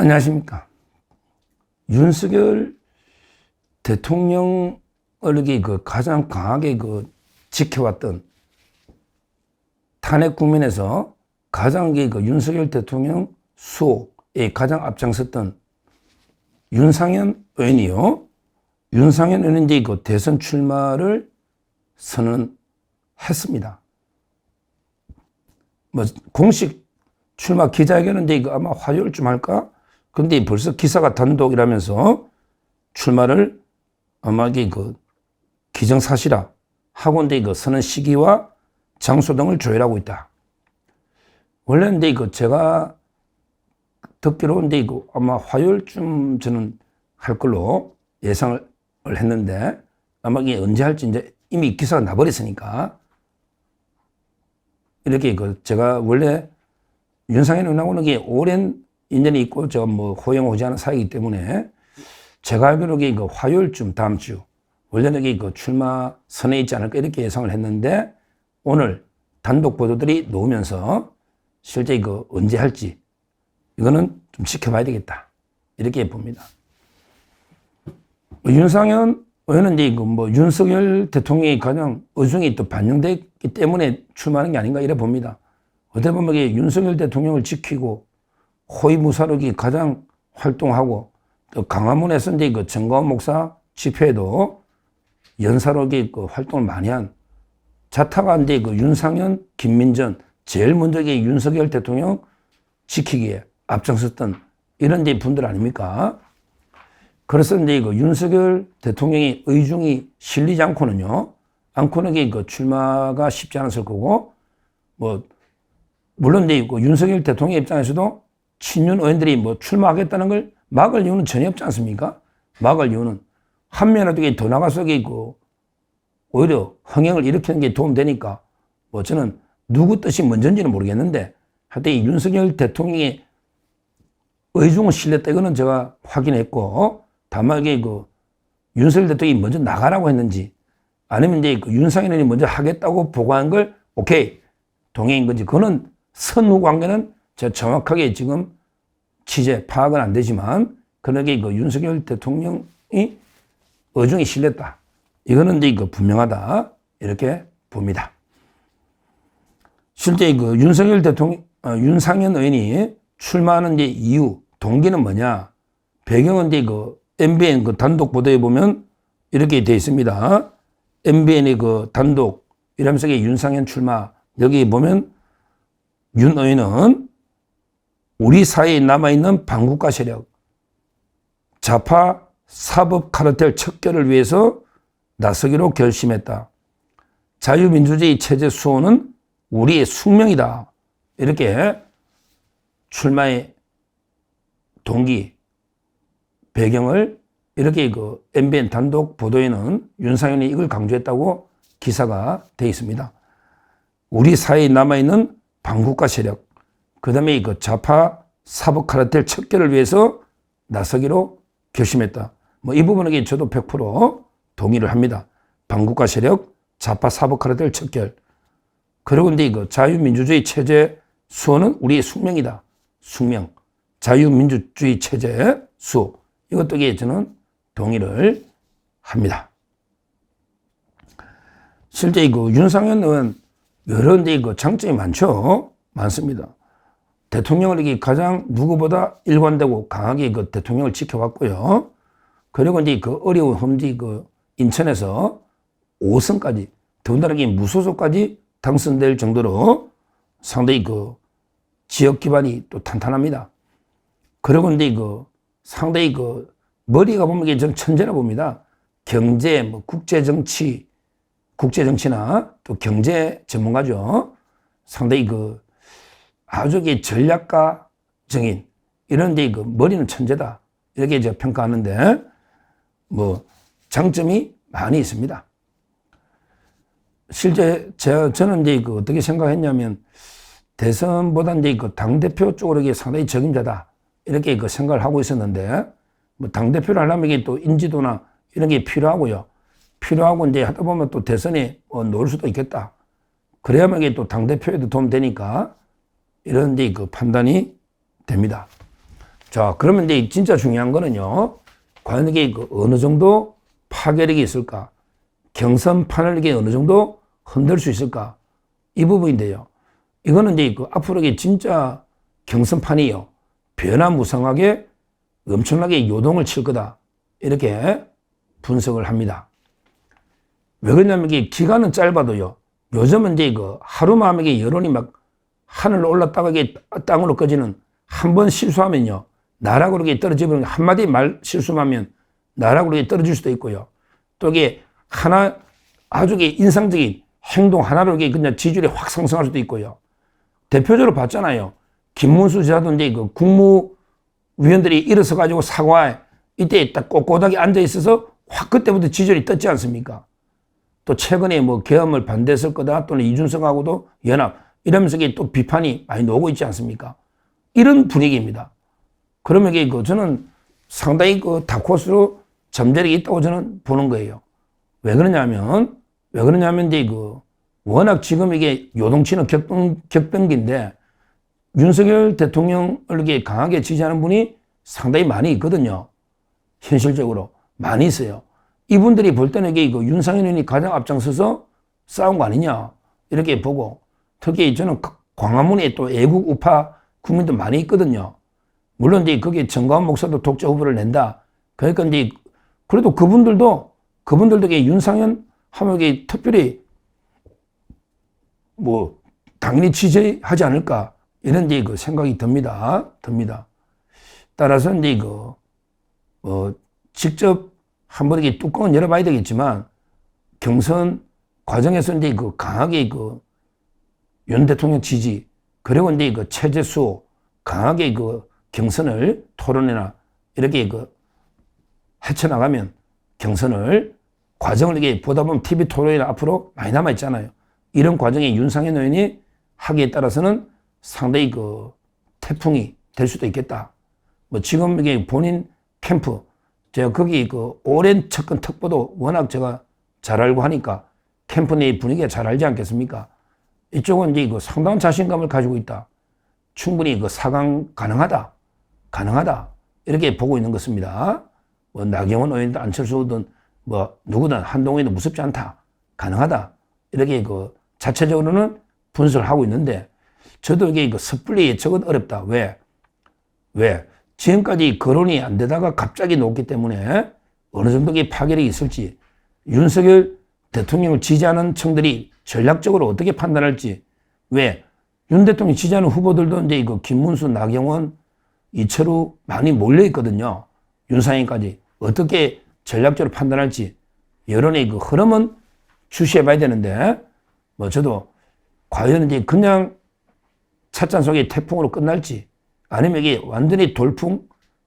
안녕하십니까. 윤석열 대통령을 가장 강하게 지켜왔던 탄핵 국면에서 가장 윤석열 대통령 수호에 가장 앞장섰던 윤상현 의원이요. 윤상현 의원이 대선 출마를 선언했습니다. 공식 출마 기자회견인데 아마 화요일쯤 할까? 근데 벌써 기사가 단독이라면서 출마를 아마 기정사실화 하고인데 선언 시기와 장소 등을 조율하고 있다. 원래는 제가 듣기로는 아마 화요일쯤 저는 할 걸로 예상을 했는데 아마 이게 언제 할지 이제 이미 기사가 나버렸으니까 이렇게 제가 원래 윤상현 의원하고는 오랜 인연이 있고 제가 호영호지하는 사이이기 때문에 제가 알기로 화요일쯤 다음 주 원래는 출마 선에 있지 않을까 이렇게 예상을 했는데 오늘 단독 보도들이 나오면서 실제 언제 할지 이거는 좀 지켜봐야 되겠다 이렇게 봅니다. 윤상현 의원은 윤석열 대통령이 가장 의중이 또 반영됐기 때문에 출마하는 게 아닌가 이래 봅니다. 어떻게 보면 윤석열 대통령을 지키고 호위무사로 가장 활동하고 또 강화문에서 정가원 목사 집회에도 연사로 활동을 많이 한 자타가 윤상현, 김민전 제일 먼저 윤석열 대통령 지키기에 앞장섰던 이런 분들 아닙니까? 그래서 윤석열 대통령의 의중이 실리지 않고는 출마가 쉽지 않았을 거고 물론 윤석열 대통령 입장에서도 친윤 의원들이 출마하겠다는 걸 막을 이유는 전혀 없지 않습니까? 막을 이유는 한 명이라도 더 나가서 오히려 흥행을 일으키는 게 도움되니까 저는 누구 뜻이 먼저인지는 모르겠는데 하여튼 이 윤석열 대통령의 의중을 실렸다 이거는 제가 확인했고 다만 윤석열 대통령이 먼저 나가라고 했는지 아니면 윤상현 의원이 먼저 하겠다고 보고한 걸 오케이 동의인 건지 그거는 선후 관계는 제가 정확하게 지금 취재 파악은 안 되지만 그러게 윤석열 대통령이 의중이 실렸다. 이거는 분명하다 이렇게 봅니다. 실제 윤석열 대통령, 윤상현 의원이 출마하는 이유, 동기는 뭐냐? 배경은 MBN 단독 보도에 보면 이렇게 되어 있습니다. MBN의 단독 이러면서 윤상현 출마 여기 보면 윤 의원은 우리 사회에 남아있는 반국가 세력, 좌파 사법 카르텔 척결을 위해서 나서기로 결심했다. 자유민주주의 체제 수호는 우리의 숙명이다. 이렇게 출마의 동기, 배경을 이렇게 MBN 단독 보도에는 윤상현이 이걸 강조했다고 기사가 되어 있습니다. 우리 사회에 남아있는 반국가 세력, 그 다음에 좌파 사법 카르텔 척결을 위해서 나서기로 결심했다. 이 부분은 저도 100% 동의를 합니다. 반국가 세력, 좌파 사법 카르텔 척결. 그리고 자유민주주의 체제 수호는 우리의 숙명이다. 숙명. 자유민주주의 체제 수호. 이것도 저는 동의를 합니다. 실제 윤상현 의원 여러 장점이 많습니다. 대통령을 가장 누구보다 일관되고 강하게 대통령을 지켜왔고요. 그리고 어려운 험지 인천에서 5선까지 더군다나 무소속까지 당선될 정도로 상당히 지역 기반이 또 탄탄합니다. 그리고 상당히 머리가 보면 저는 천재라 봅니다. 경제, 국제정치나 또 경제 전문가죠. 상당히 아주 전략가 정인 이런데 머리는 천재다 이렇게 제가 평가하는데 장점이 많이 있습니다. 실제 저는 어떻게 생각했냐면 대선보다 당대표 쪽으로 상당히 적임자다 이렇게 생각을 하고 있었는데 당대표를 하려면 또 인지도나 이런 게 필요하고요. 필요하고 하다 보면 또 대선에 놓을 수도 있겠다. 그래야만 또 당대표에도 도움 되니까 이런 데 판단이 됩니다. 자, 그러면 이제 진짜 중요한 거는요. 과연 이게 어느 정도 파괴력이 있을까? 경선판을 이게 어느 정도 흔들 수 있을까? 이 부분인데요. 이거는 이제 앞으로 이게 진짜 경선판이요. 변화무쌍하게 엄청나게 요동을 칠 거다. 이렇게 분석을 합니다. 왜 그러냐면 이게 기간은 짧아도요. 요즘은 이제 하루만 하면 여론이 막 하늘로 올랐다가 이게 땅으로 꺼지는 한 번 실수하면요. 나락으로 이게 떨어지면 한마디 말 실수하면 나락으로 이게 떨어질 수도 있고요. 또 이게 하나 아주 인상적인 행동 하나로 이게 그냥 지지율이 확 상승할 수도 있고요. 대표적으로 봤잖아요. 김문수 지사도 이제 국무위원들이 일어서 가지고 사과에 이때 딱 꼿꼿하게 앉아 있어서 확 그때부터 지지율이 떴지 않습니까? 또 최근에 계엄을 반대했을 거다 또는 이준석하고도 연합 이러면서 이게 또 비판이 많이 나오고 있지 않습니까? 이런 분위기입니다. 그러면 이게 저는 상당히 다크호스로 잠재력이 있다고 저는 보는 거예요. 왜 그러냐면 이제 워낙 지금 이게 요동치는 격변기인데 윤석열 대통령을 이렇게 강하게 지지하는 분이 상당히 많이 있거든요. 현실적으로 많이 있어요. 이분들이 볼 때는 이게 윤상현 의원이 가장 앞장서서 싸운 거 아니냐 이렇게 보고 특히 저는 광화문에 또 애국 우파 국민도 많이 있거든요. 물론 이제 거기에 정가원 목사도 독자 후보를 낸다. 그러니까 이제 그래도 그분들도 윤상현 하면 이게 특별히 당연히 지지하지 않을까 이런 이제 생각이 듭니다. 따라서 이제 직접 한번 이렇게 뚜껑은 열어봐야 되겠지만 경선 과정에서 이제 강하게 윤 대통령 지지 그리고 이제 체제수 강하게 경선을 토론이나 이렇게 헤쳐나가면 경선을 과정을 이게 보다 보면 TV 토론이나 앞으로 많이 남아 있잖아요. 이런 과정에 윤상현 의원이 하기에 따라서는 상당히 태풍이 될 수도 있겠다. 지금 이게 본인 캠프 제가 거기 오랜 측근 특보도 워낙 제가 잘 알고 하니까 캠프 내 분위기가 잘 알지 않겠습니까? 이쪽은 이제 상당한 자신감을 가지고 있다. 충분히 4강 가능하다. 이렇게 보고 있는 것입니다. 나경원 의원이든 안철수든 누구든 한동훈이든 무섭지 않다. 가능하다. 이렇게 자체적으로는 분석을 하고 있는데 저도 이게 섣불리 예측은 어렵다. 왜? 지금까지 거론이 안 되다가 갑자기 놓기 때문에 어느 정도의 파괴력이 있을지 윤석열 대통령을 지지하는 층들이 전략적으로 어떻게 판단할지 왜? 윤 대통령 지지하는 후보들도 이제 김문수, 나경원, 이철우 많이 몰려 있거든요. 윤상현까지 어떻게 전략적으로 판단할지 여론의 흐름은 주시해 봐야 되는데 저도 과연 이제 그냥 찻잔 속의 태풍으로 끝날지 아니면 이게 완전히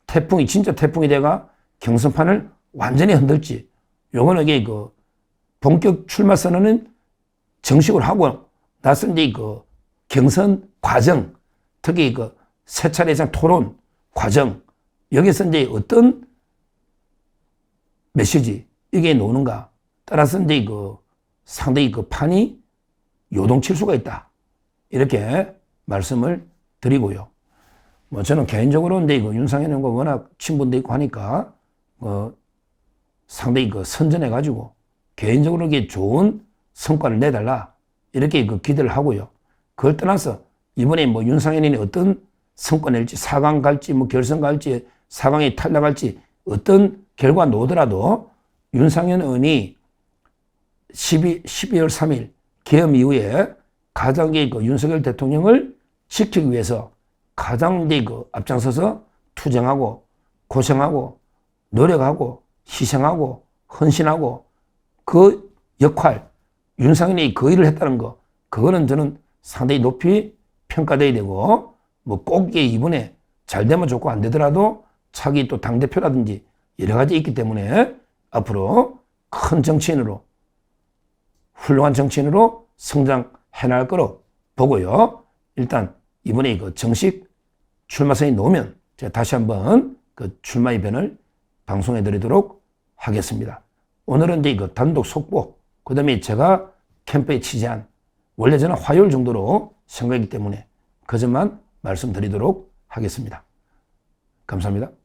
태풍이 진짜 태풍이 돼가 경선판을 완전히 흔들지 요거는 이게 본격 출마 선언은 정식으로 하고 나서 이제 경선 과정 특히 세 차례 이상 토론 과정 여기서 이제 어떤 메시지 이게 나오는가 따라서 이제 상당히 판이 요동칠 수가 있다 이렇게 말씀을 드리고요. 저는 개인적으로 이제 윤상현 의원과 워낙 친분도 있고 하니까 상당히 선전해가지고 개인적으로 이게 좋은 성과를 내달라 이렇게 기대를 하고요. 그걸 떠나서 이번에 윤상현 의원이 어떤 성과 낼지 4강 갈지 결선 갈지 4강에 탈락할지 어떤 결과 나오더라도 윤상현 의원이 12월 3일 계엄 이후에 가장 윤석열 대통령을 지키기 위해서 가장 앞장서서 투쟁하고 고생하고 노력하고 희생하고 헌신하고 그 역할 윤상현이 그 일을 했다는 거 그거는 저는 상당히 높이 평가돼야 되고 꼭 이번에 잘 되면 좋고 안 되더라도 차기 또 당대표라든지 여러 가지 있기 때문에 앞으로 큰 정치인으로 훌륭한 정치인으로 성장해 나갈 거로 보고요. 일단 이번에 정식 출마선이 나오면 제가 다시 한번 출마 이변을 방송해 드리도록 하겠습니다. 오늘은 이제 단독 속보, 그 다음에 제가 캠프에 취재한 원래 저는 화요일 정도로 생각이기 때문에 그 점만 말씀드리도록 하겠습니다. 감사합니다.